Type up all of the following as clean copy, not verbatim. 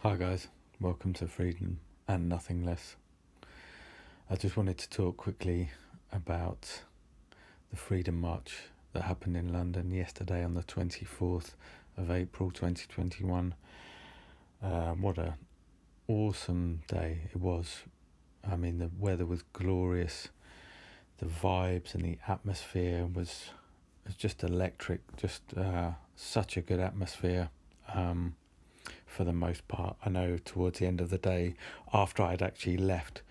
Hi guys, welcome to Freedom and Nothing Less. I just wanted to talk quickly about the Freedom March that happened in London yesterday on the 24th of April 2021. What an awesome day it was. I mean, the weather was glorious, the vibes and the atmosphere was just electric, just such a good atmosphere. For the most part, I know towards the end of the day, after I'd actually left,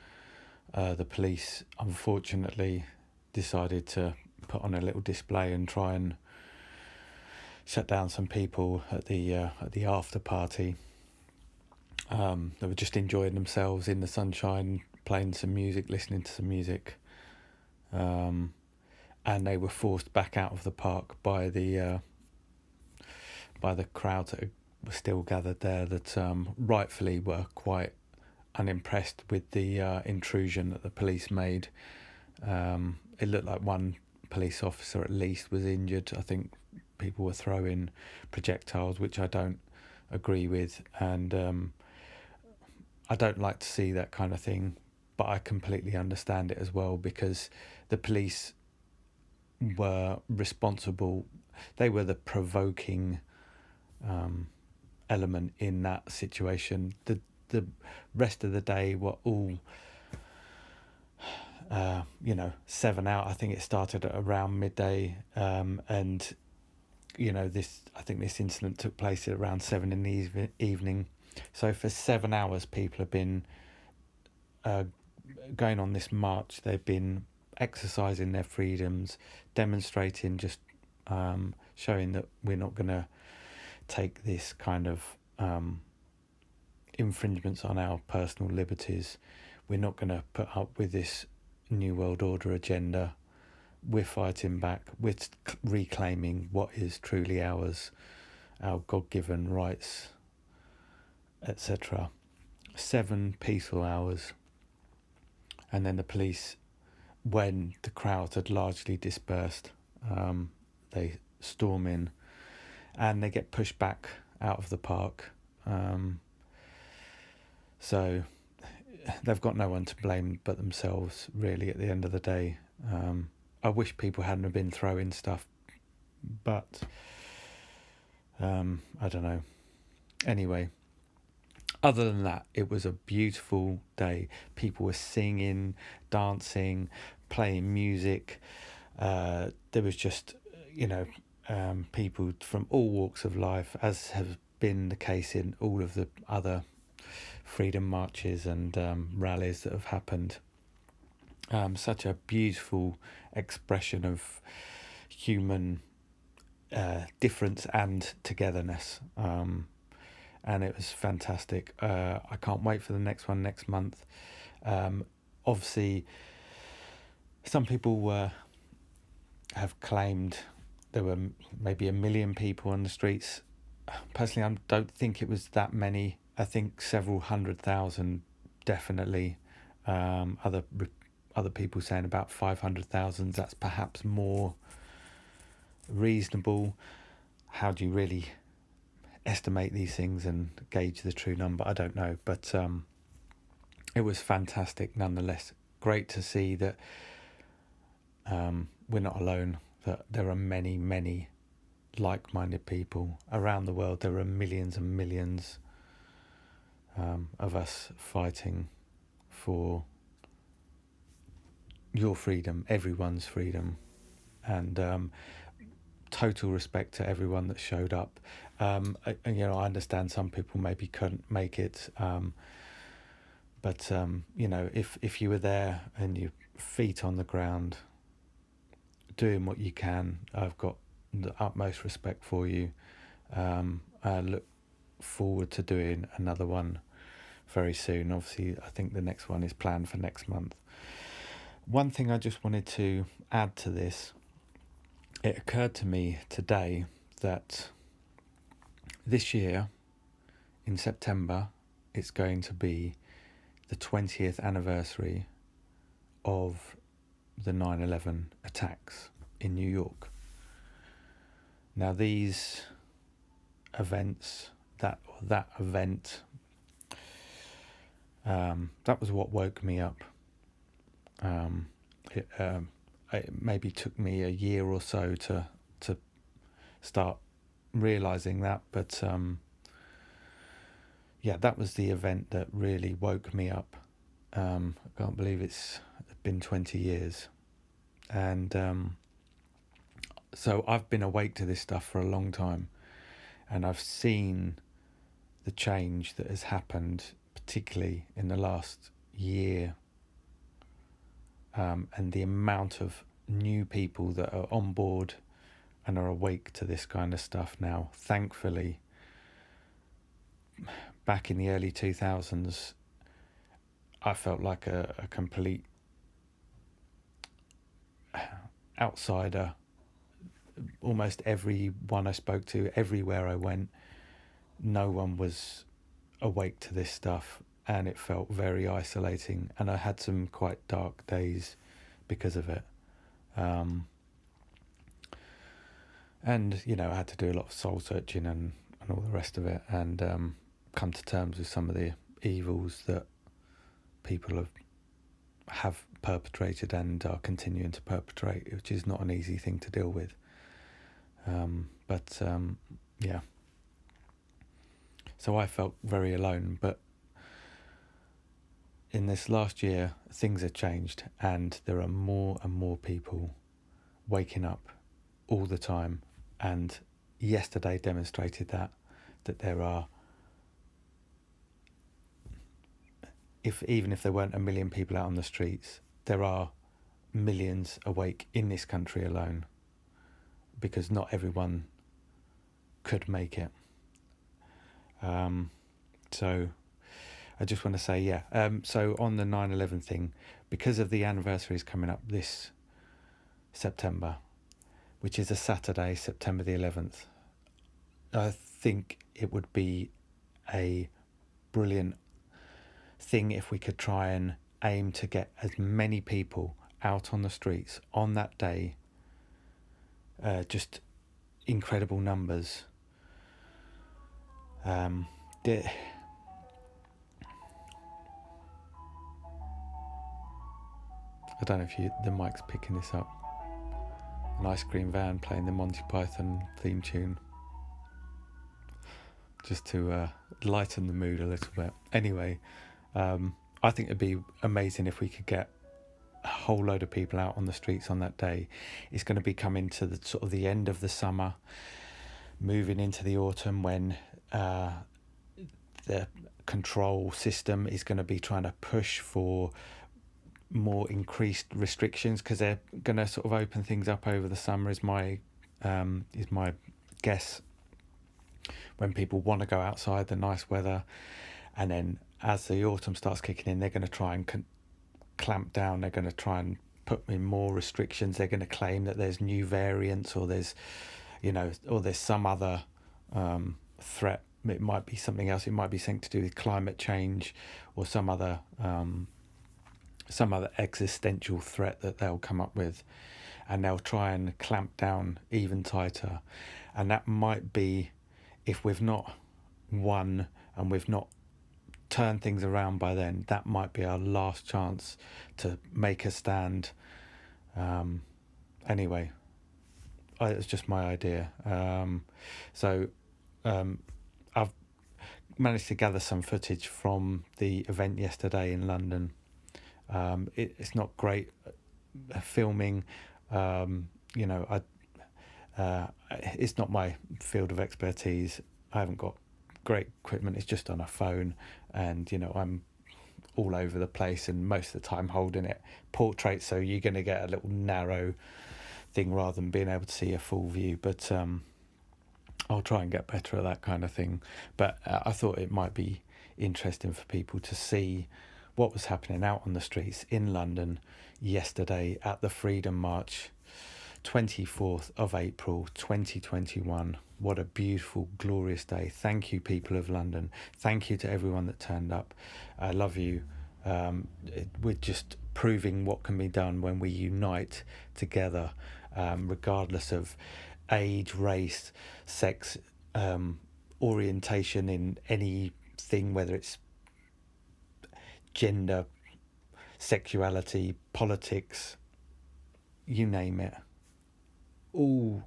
the police unfortunately decided to put on a little display and try and shut down some people at the after party. They were just enjoying themselves in the sunshine, playing some music, listening to some music, and they were forced back out of the park by the crowd that were still gathered there, that rightfully were quite unimpressed with the intrusion that the police made. It looked like one police officer at least was injured. I think people were throwing projectiles, which I don't agree with, and I don't like to see that kind of thing, but I completely understand it as well, because the police were responsible. They were the provoking element in that situation. The rest of the day were all 7 out. I think it started at around midday, and I think this incident took place at around 7 in the evening. So for 7 hours people have been going on this march. They've been exercising their freedoms, demonstrating, just showing that we're not going to take this kind of infringements on our personal liberties. We're not going to put up with this New World Order agenda. We're fighting back. We're reclaiming what is truly ours, our God-given rights, etc. 7 peaceful hours. And then the police, when the crowd had largely dispersed, they storm in and they get pushed back out of the park. So they've got no one to blame but themselves, really, at the end of the day. I wish people hadn't been throwing stuff, but I don't know. Anyway, other than that, it was a beautiful day. People were singing, dancing, playing music. There was just, people from all walks of life, as has been the case in all of the other freedom marches and rallies that have happened. Such a beautiful expression of human difference and togetherness, and it was fantastic. I can't wait for the next one next month. Obviously, some people have claimed there were maybe 1 million people on the streets. Personally, I don't think it was that many. I think several 100,000, definitely. Other people saying about 500,000. That's perhaps more reasonable. How do you really estimate these things and gauge the true number? I don't know, but it was fantastic nonetheless. Great to see that we're not alone, that there are many, many like-minded people around the world. There are millions and millions of us fighting for your freedom, everyone's freedom, and total respect to everyone that showed up. I understand some people maybe couldn't make it, but if you were there and your feet on the ground, doing what you can, I've got the utmost respect for you. I look forward to doing another one very soon. Obviously, I think the next one is planned for next month. One thing I just wanted to add to this, it occurred to me today that this year, in September, it's going to be the 20th anniversary of the 9/11 attacks in New York. Now, these events, that event That was what woke me up. Um, it maybe took me a year or so to start realizing that, but yeah, that was the event that really woke me up. I can't believe it's been 20 years. And so I've been awake to this stuff for a long time, and I've seen the change that has happened, particularly in the last year, and the amount of new people that are on board and are awake to this kind of stuff now. Thankfully, back in the early 2000s, I felt like a complete outsider. Almost everyone I spoke to, everywhere I went, no one was awake to this stuff, and it felt very isolating, and I had some quite dark days because of it. And, you know, I had to do a lot of soul searching and all the rest of it, and come to terms with some of the evils that people have perpetrated and are continuing to perpetrate, which is not an easy thing to deal with. But yeah. So I felt very alone, but in this last year, things have changed, and there are more and more people waking up all the time. And yesterday demonstrated that there are, even if there weren't a million people out on the streets, there are millions awake in this country alone, because not everyone could make it. So I just want to say, yeah. So on the 9/11 thing, because of the anniversaries coming up this September, which is a Saturday, September the 11th, I think it would be a brilliant thing if we could try and aim to get as many people out on the streets on that day, just incredible numbers. I don't know if the mic's picking this up. An ice cream van playing the Monty Python theme tune, just to lighten the mood a little bit. Anyway, I think it'd be amazing if we could get a whole load of people out on the streets on that day. It's going to be coming to the sort of the end of the summer, moving into the autumn, when the control system is going to be trying to push for more increased restrictions, because they're going to sort of open things up over the summer, is my guess, when people want to go outside, the nice weather. And then as the autumn starts kicking in, they're going to try and clamp down. They're going to try and put in more restrictions. They're going to claim that there's new variants, or there's some other threat. It might be something else. It might be something to do with climate change, or some other existential threat that they'll come up with, and they'll try and clamp down even tighter. And that might be, if we've not won and we've not turned things around by then, that might be our last chance to make a stand. Anyway, it's just my idea. I've managed to gather some footage from the event yesterday in London. It's not great filming. It's not my field of expertise. I haven't got great equipment. It's just on a phone, and I'm all over the place, and most of the time holding it portrait, so you're going to get a little narrow thing rather than being able to see a full view. But I'll try and get better at that kind of thing. But I thought it might be interesting for people to see what was happening out on the streets in London yesterday at the Freedom March, 24th of April 2021. What a beautiful, glorious day. Thank you, people of London. Thank you to everyone that turned up. I love you. We're just proving what can be done when we unite together, regardless of age, race, sex, orientation in anything, whether it's gender, sexuality, politics, you name it. All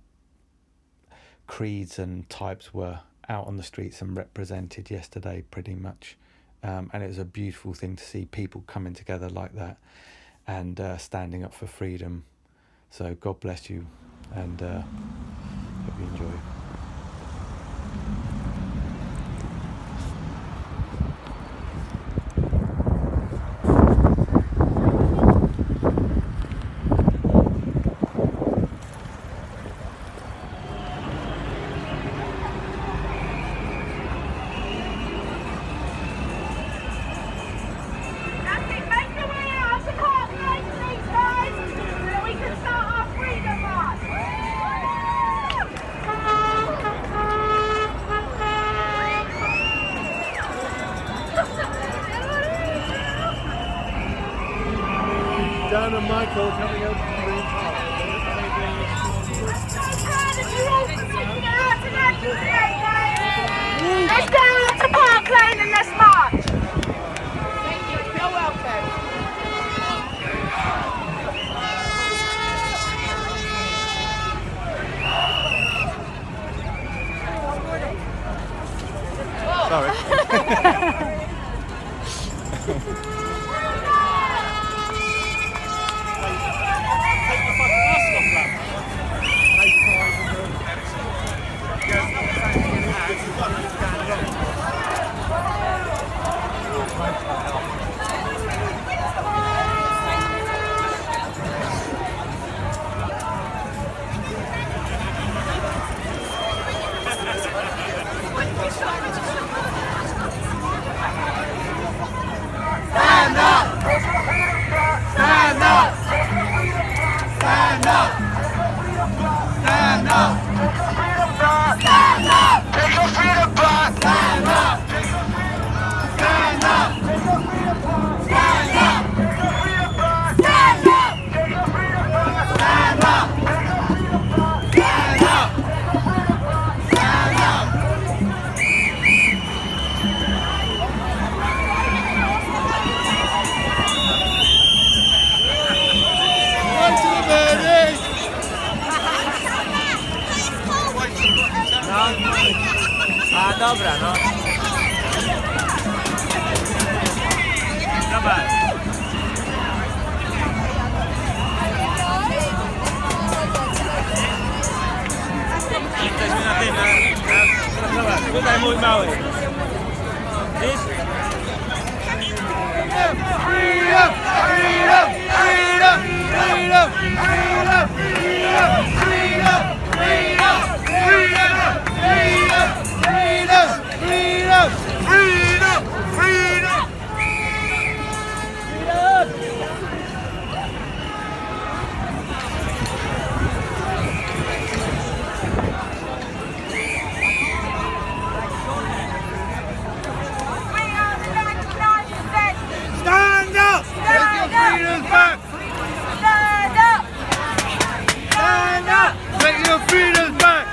creeds and types were out on the streets and represented yesterday pretty much. And it was a beautiful thing to see people coming together like that and standing up for freedom. So God bless you, and hope you enjoy. Dan and Michael coming up from Green Park. Let's go to Park Lane and let's march. Thank you. You're welcome. Sorry. Stand up! Stand up! Stand up! Stand up! Stand up! Take your freedom back! Stand up! Stand up! Stand up! Stand up! Stand up! Stand up! Stand up! A dobra, no. Dobra. Jesteśmy na tym, zobacz, tutaj mój mały. Widzisz? Freedom! Freedom! Freedom! Freedom! Freedom! Freedom! Freedom! Freedom! Freedom! Freedom! Freedom! Freedom! Stand up! Take your freedoms back! Stand up! Stand up! Take your freedoms back!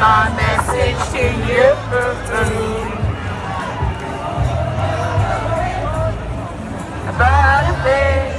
my message to you. About a thing